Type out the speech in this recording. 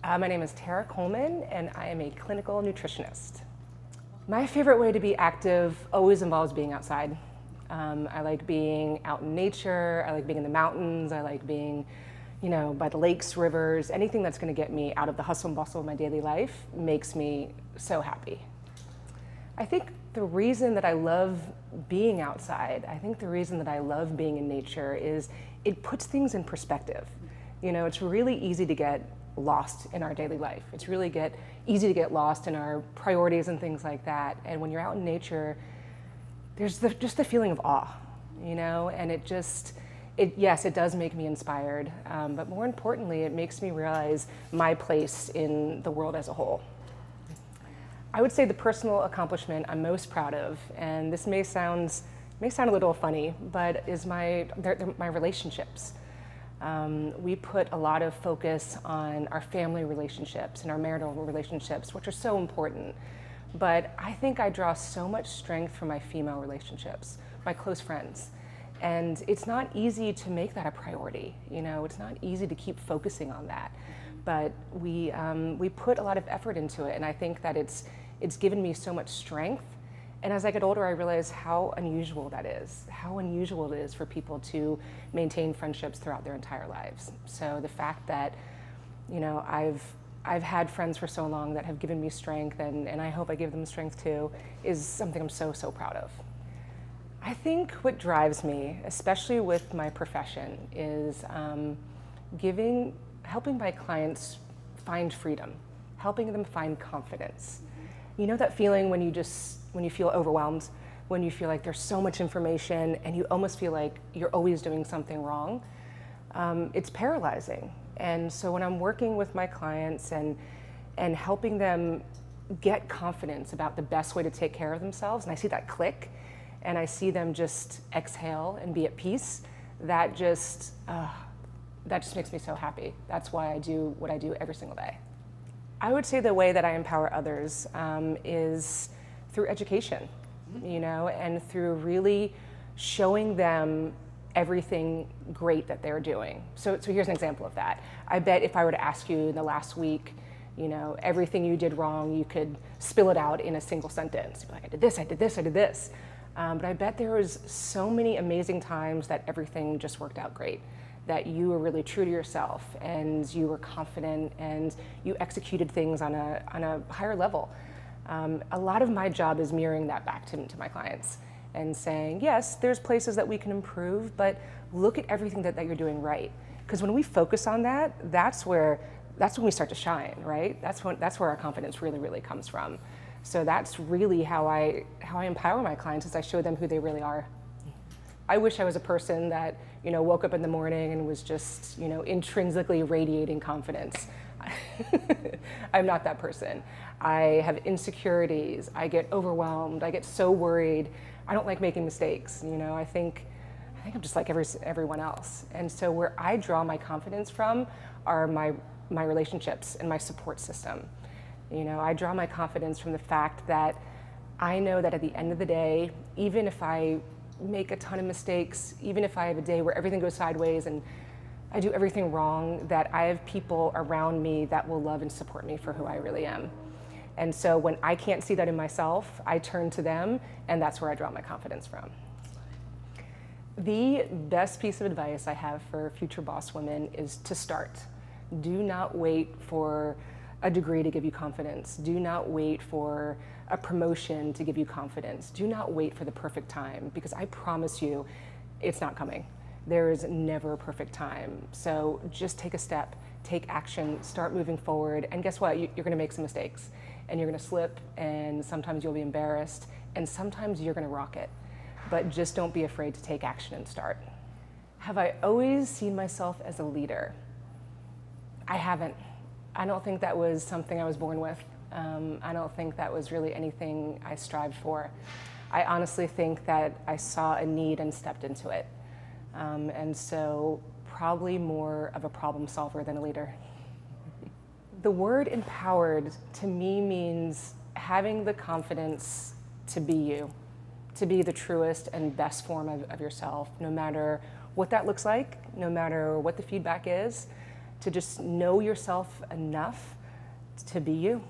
My name is Tara Coleman, and I am a clinical nutritionist. My favorite way to be active always involves being outside. I like being out in nature, I like being in the mountains, I like being, by the lakes, rivers, anything that's going to get me out of the hustle and bustle of my daily life makes me so happy. I think the reason that I love being outside, I think the reason that I love being in nature is it puts things in perspective. It's really easy to get lost in our daily life. It's really easy to get lost in our priorities and things like that. And when you're out in nature, there's just the feeling of awe, and yes, it does make me inspired, but more importantly, it makes me realize my place in the world as a whole. I would say the personal accomplishment I'm most proud of, and this may sound a little funny, but is my relationships. We put a lot of focus on our family relationships and our marital relationships, which are so important. But I think I draw so much strength from my female relationships, my close friends. And it's not easy to make that a priority. It's not easy to keep focusing on that. But we put a lot of effort into it, and I think that it's given me so much strength. And as I get older, I realize how unusual that is, how unusual it is for people to maintain friendships throughout their entire lives. So the fact that, I've had friends for so long that have given me strength, and I hope I give them strength too, is something I'm so, so proud of. I think what drives me, especially with my profession, is helping my clients find freedom, helping them find confidence. That feeling when you feel overwhelmed, when you feel like there's so much information and you almost feel like you're always doing something wrong, it's paralyzing. And so when I'm working with my clients and helping them get confidence about the best way to take care of themselves, and I see that click, and I see them just exhale and be at peace, that just makes me so happy. That's why I do what I do every single day. I would say the way that I empower others is through education, and through really showing them everything great that they're doing. So here's an example of that. I bet if I were to ask you in the last week, everything you did wrong, you could spill it out in a single sentence. You'd be like, I did this, I did this, I did this. But I bet there was so many amazing times that everything just worked out great, that you were really true to yourself and you were confident and you executed things on a higher level. A lot of my job is mirroring that back to my clients and saying, yes, there's places that we can improve, but look at everything that you're doing right. Because when we focus on that, that's when we start to shine, right? That's where our confidence really, really comes from. So that's really how I empower my clients, is I show them who they really are. I wish I was a person that, woke up in the morning and was just, intrinsically radiating confidence. I'm not that person. I have insecurities, I get overwhelmed, I get so worried. I don't like making mistakes, I think I'm just like everyone else. And so where I draw my confidence from are my relationships and my support system. I draw my confidence from the fact that I know that at the end of the day, even if I make a ton of mistakes, even if I have a day where everything goes sideways and I do everything wrong, that I have people around me that will love and support me for who I really am. And so when I can't see that in myself, I turn to them, and that's where I draw my confidence from. The best piece of advice I have for future boss women is to start. Do not wait for a degree to give you confidence. Do not wait for a promotion to give you confidence. Do not wait for the perfect time, because I promise you, it's not coming. There is never a perfect time. So just take a step, take action, start moving forward, and guess what? You're gonna make some mistakes, and you're gonna slip, and sometimes you'll be embarrassed, and sometimes you're gonna rock it. But just don't be afraid to take action and start. Have I always seen myself as a leader? I haven't. I don't think that was something I was born with. I don't think that was really anything I strived for. I honestly think that I saw a need and stepped into it. And so probably more of a problem solver than a leader. The word empowered to me means having the confidence to be you, to be the truest and best form of yourself, no matter what that looks like, no matter what the feedback is. to just know yourself enough to be you.